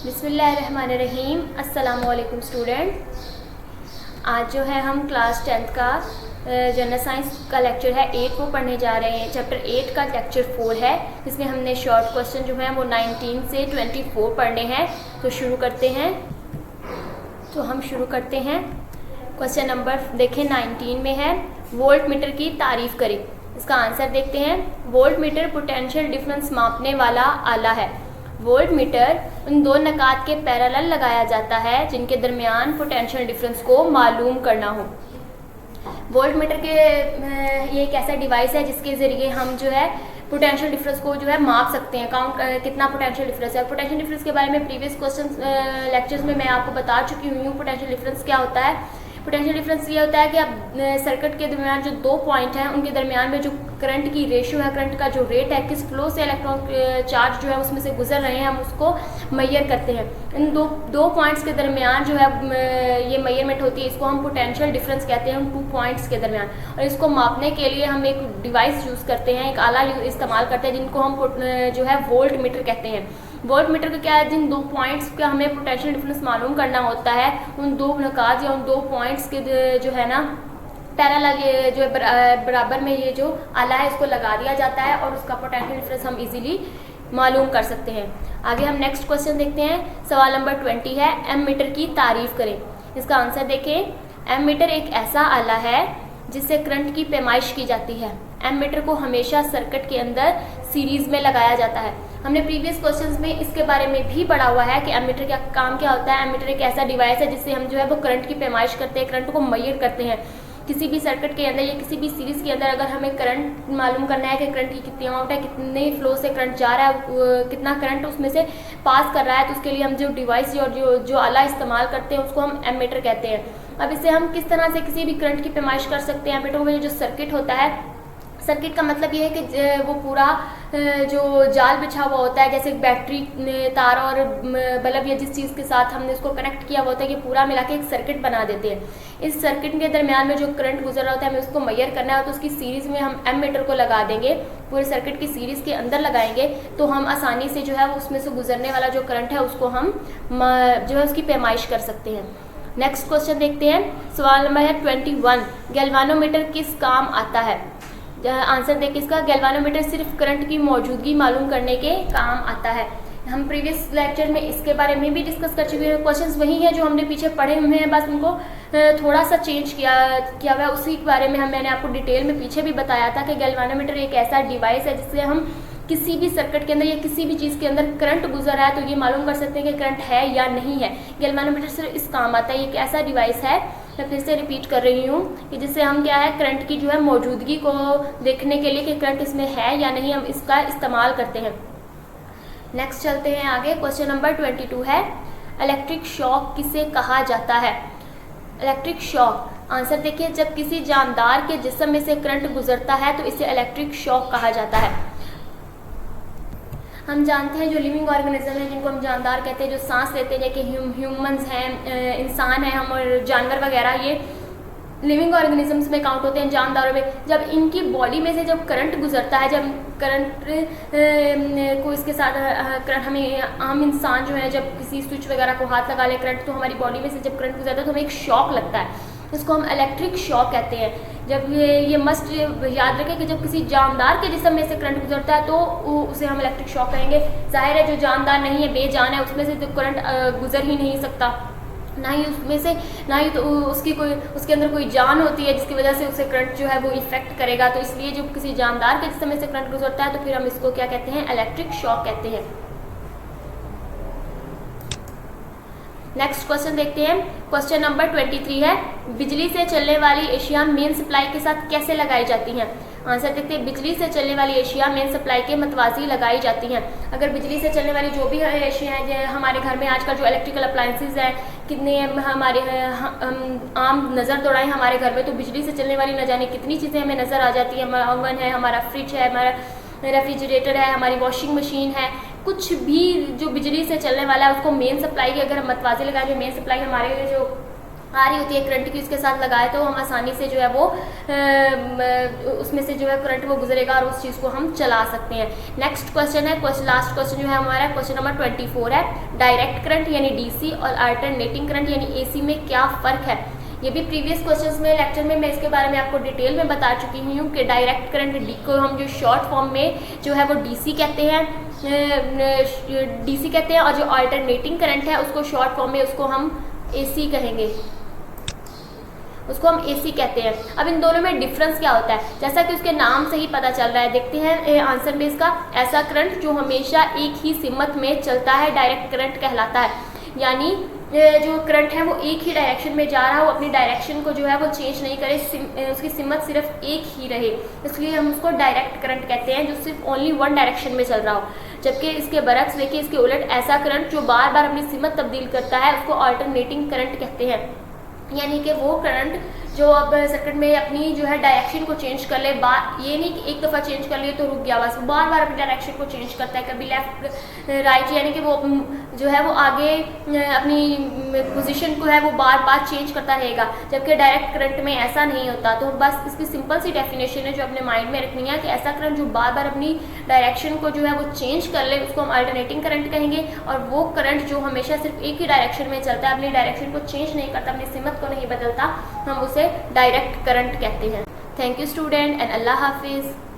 बिस्मिल्लाहिर्रहमानिर्रहीम। अस्सलाम वालेकुम स्टूडेंट। आज जो है हम क्लास 10th का जनरल साइंस का लेक्चर है 8 वो पढ़ने जा रहे हैं। चैप्टर 8 का लेक्चर 4 है, जिसमें हमने शॉर्ट क्वेश्चन जो है वो 19 से 24 पढ़ने हैं। तो शुरू करते हैं। क्वेश्चन नंबर देखें 19 में है, वोल्ट मीटर की तारीफ करें। इसका आंसर देखते हैं। वोल्ट मीटर पोटेंशियल डिफरेंस मापने वाला आला है। वोल्ट मीटर उन दो नकात के पैरेलल लगाया जाता है जिनके दरमियान पोटेंशियल डिफरेंस को मालूम करना हो। वोल्ट मीटर के ये एक ऐसा डिवाइस है जिसके ज़रिए हम जो है पोटेंशियल डिफरेंस को जो है माप सकते हैं, काउंट कितना पोटेंशियल डिफरेंस है। पोटेंशियल डिफरेंस के बारे में प्रीवियस क्वेश्चन लेक्चर्स में मैं आपको बता चुकी हूँ। पोटेंशियल डिफरेंस क्या होता है? पोटेंशियल डिफरेंस ये होता है कि अब सर्किट के दरमियान जो दो पॉइंट हैं उनके दरमियान में जो करंट की रेशियो है, करंट का जो रेट है, किस फ्लो से इलेक्ट्रॉन चार्ज जो है उसमें से गुजर रहे हैं, हम उसको मैयर करते हैं। इन दो पॉइंट्स के दरमियान जो है ये मैयरमेंट होती है, इसको हम पोटेंशियल डिफरेंस कहते हैं, उन 2 पॉइंट्स के दरमियान। और इसको मापने के लिए हम एक डिवाइस यूज़ करते हैं, एक आला इस्तेमाल करते हैं जिनको हम जो है वोल्ट मीटर कहते हैं। वोल्ट मीटर का क्या है, जिन 2 पॉइंट्स का हमें पोटेंशियल डिफरेंस मालूम करना होता है, उन 2 नकात या उन 2 पॉइंट्स के जो है ना पैरेलल ये जो बराबर में ये जो आला है इसको लगा दिया जाता है और उसका पोटेंशियल डिफरेंस हम इजीली मालूम कर सकते हैं। आगे हम नेक्स्ट क्वेश्चन देखते हैं। सवाल नंबर 20 है, एम मीटर की तारीफ करें। इसका आंसर देखें। एम मीटर एक ऐसा आला है जिससे करंट की पैमाइश की जाती है। एम मीटर को हमेशा सर्किट के अंदर सीरीज में लगाया जाता है। हमने प्रीवियस क्वेश्चंस में इसके बारे में भी पढ़ा हुआ है कि एम मीटर का काम क्या होता है। एम मीटर एक ऐसा डिवाइस है जिससे हम जो है वो करंट की पैमाइश करते हैं, करंट को मैयर करते हैं। किसी भी सर्किट के अंदर या किसी भी सीरीज के अंदर अगर हमें करंट मालूम करना है कि करंट की कितनी अमाउंट है, कितने फ्लो से करंट जा रहा है, कितना करंट उसमें से पास कर रहा है, तो उसके लिए हम जो डिवाइस और जो आला इस्तेमाल करते हैं उसको हम एम मीटर कहते हैं। अब इससे हम किस तरह से किसी भी करंट की पैमाइश कर सकते हैं। एम मीटर में जो सर्किट होता है, सर्किट का मतलब ये है कि वो पूरा जो जाल बिछा हुआ होता है, जैसे बैटरी, तार और बल्ब या जिस चीज़ के साथ हमने उसको कनेक्ट किया हुआ होता है, कि पूरा मिला के एक सर्किट बना देते हैं। इस सर्किट के दरमियान में जो करंट गुजर रहा होता है, हमें उसको मैयर करना है, तो उसकी सीरीज़ में हम एम मीटर को लगा देंगे, पूरे सर्किट की सीरीज़ के अंदर लगाएंगे, तो हम आसानी से जो है उसमें से गुजरने वाला जो करंट है उसको हम जो है उसकी पैमाइश कर सकते हैं। नेक्स्ट क्वेश्चन देखते हैं। सवाल नंबर है 21, गैल्वानोमीटर किस काम आता है? आंसर देखिए इसका। गैल्वानोमीटर सिर्फ करंट की मौजूदगी मालूम करने के काम आता है। हम प्रीवियस लेक्चर में इसके बारे में भी डिस्कस कर चुके हैं। क्वेश्चंस वही हैं जो हमने पीछे पढ़े हुए हैं, बस उनको थोड़ा सा चेंज किया हुआ है। उसी के बारे में मैंने आपको डिटेल में पीछे भी बताया था कि गैल्वानोमीटर एक ऐसा डिवाइस है जिससे हम किसी भी सर्किट के अंदर या किसी भी चीज़ के अंदर करंट गुजर रहा है तो ये मालूम कर सकते हैं कि करंट है या नहीं है। गैल्वानोमीटर सिर्फ इस काम आता है। ये एक ऐसा डिवाइस है, मैं फिर से रिपीट कर रही हूँ, कि जिससे हम क्या है करंट की जो है मौजूदगी को देखने के लिए कि करंट इसमें है या नहीं, हम इसका इस्तेमाल करते हैं। नेक्स्ट चलते हैं आगे। क्वेश्चन नंबर 22 है, इलेक्ट्रिक शॉक किसे कहा जाता है? इलेक्ट्रिक शॉक, आंसर देखिए, जब किसी जानदार के जिस्म में से करंट गुजरता है तो इसे इलेक्ट्रिक शॉक कहा जाता है। हम जानते हैं जो लिविंग ऑर्गेनिज्म है, जिनको हम जानदार कहते हैं, जो सांस लेते हैं, जैसे ह्यूमंस हैं, इंसान हैं हम, और जानवर वगैरह, ये लिविंग ऑर्गेनिजम्स में काउंट होते हैं, जानदारों में। जब इनकी बॉडी में से जब करंट गुजरता है, जब करंट को इसके साथ करंट हम इंसान जो है जब किसी स्विच वगैरह को हाथ लगा ले करंट, तो हमारी बॉडी में से जब करंट गुजरता है तो हमें एक शॉक लगता है, इसको हम इलेक्ट्रिक शॉक कहते हैं। जब ये मस्ट याद रखें कि जब किसी जानदार के जिस्म में से करंट गुजरता है तो उसे हम इलेक्ट्रिक शॉक कहेंगे। जाहिर है जो जानदार नहीं है, बेजान है, उसमें से तो करंट गुजर ही नहीं सकता, ना ही तो उसके अंदर कोई जान होती है जिसकी वजह से उसे करंट जो है वो इफेक्ट करेगा। तो इसलिए जब किसी जानदार के जिस्म में से करंट गुजरता है तो फिर हम इसको क्या कहते हैं? इलेक्ट्रिक शॉक कहते हैं। नेक्स्ट क्वेश्चन देखते हैं। क्वेश्चन नंबर 23 है, बिजली से चलने वाली एशिया मेन सप्लाई के साथ कैसे लगाई जाती हैं? आंसर देखते हैं। बिजली से चलने वाली एशिया मेन सप्लाई के मतवाजी लगाई जाती हैं। अगर बिजली से चलने वाली जो भी एशिया हैं हमारे घर में आजकल जो इलेक्ट्रिकल अप्लायंसेज हैं, कितने हमारे आम नज़र दौड़ाएं हमारे घर में, तो बिजली से चलने वाली न जाने कितनी चीज़ें हमें नज़र आ जाती हैं। हमारा ओवन है, हमारा फ्रिज है, हमारा रेफ्रिजरेटर है, हमारी वॉशिंग मशीन है, कुछ भी जो बिजली से चलने वाला है उसको मेन सप्लाई की अगर हम मतवाजी लगाएंगे, मेन सप्लाई हमारे जो आ रही होती है करंट की, उसके साथ लगाए तो हम आसानी से जो है वो उसमें से जो है करंट वो गुजरेगा और उस चीज़ को हम चला सकते हैं। नेक्स्ट क्वेश्चन है, लास्ट क्वेश्चन जो है हमारा क्वेश्चन नंबर 24 है, डायरेक्ट करंट यानी डीसी और अल्टरनेटिंग करंट यानी एसी में क्या फ़र्क है। ये भी प्रीवियस क्वेश्चंस में लेक्चर में मैं इसके बारे में आपको डिटेल में बता चुकी हूँ कि डायरेक्ट करंट डी को हम जो शॉर्ट फॉर्म में जो है वो डीसी कहते हैं, और जो अल्टरनेटिंग करंट है उसको शॉर्ट फॉर्म में उसको हम एसी कहेंगे, उसको हम एसी कहते हैं। अब इन दोनों में डिफरेंस क्या होता है, जैसा कि उसके नाम से ही पता चल रहा है, देखते हैं आंसर में इसका। ऐसा करंट जो हमेशा एक ही सिमत में चलता है डायरेक्ट करंट कहलाता है, यानी जो करंट है वो एक ही डायरेक्शन में जा रहा हो, अपनी डायरेक्शन को जो है वो चेंज नहीं करे, उसकी सिमत सिर्फ एक ही रहे, इसलिए हम उसको डायरेक्ट करंट कहते हैं, जो सिर्फ ओनली वन डायरेक्शन में चल रहा हो। जबकि इसके बरक्स देखिए, इसके उलट ऐसा करंट जो बार बार अपनी सिमत तब्दील करता है उसको अल्टरनेटिंग करंट कहते हैं, यानी कि वो करंट जो अब सर्किट में अपनी जो है डायरेक्शन को चेंज कर ले, ये नहीं कि एक दफ़ा चेंज कर लिए तो रुक गया, बस बार बार अपनी डायरेक्शन को चेंज करता है, कभी लेफ्ट राइट, यानी कि वो जो है वो आगे अपनी पोजीशन को है वो बार बार चेंज करता रहेगा। जबकि डायरेक्ट करंट में ऐसा नहीं होता। तो बस इसकी सिंपल सी डेफिनेशन है जो अपने माइंड में रखनी है कि ऐसा करंट जो बार बार अपनी डायरेक्शन को जो है वो चेंज कर ले उसको हम अल्टरनेटिंग करंट कहेंगे, और वो करंट जो हमेशा सिर्फ एक ही डायरेक्शन में चलता है, अपनी डायरेक्शन को चेंज नहीं करता, अपनी सिमत को नहीं बदलता, हम उसे डायरेक्ट करंट कहते हैं। थैंक यू स्टूडेंट एंड अल्लाह हाफिज़।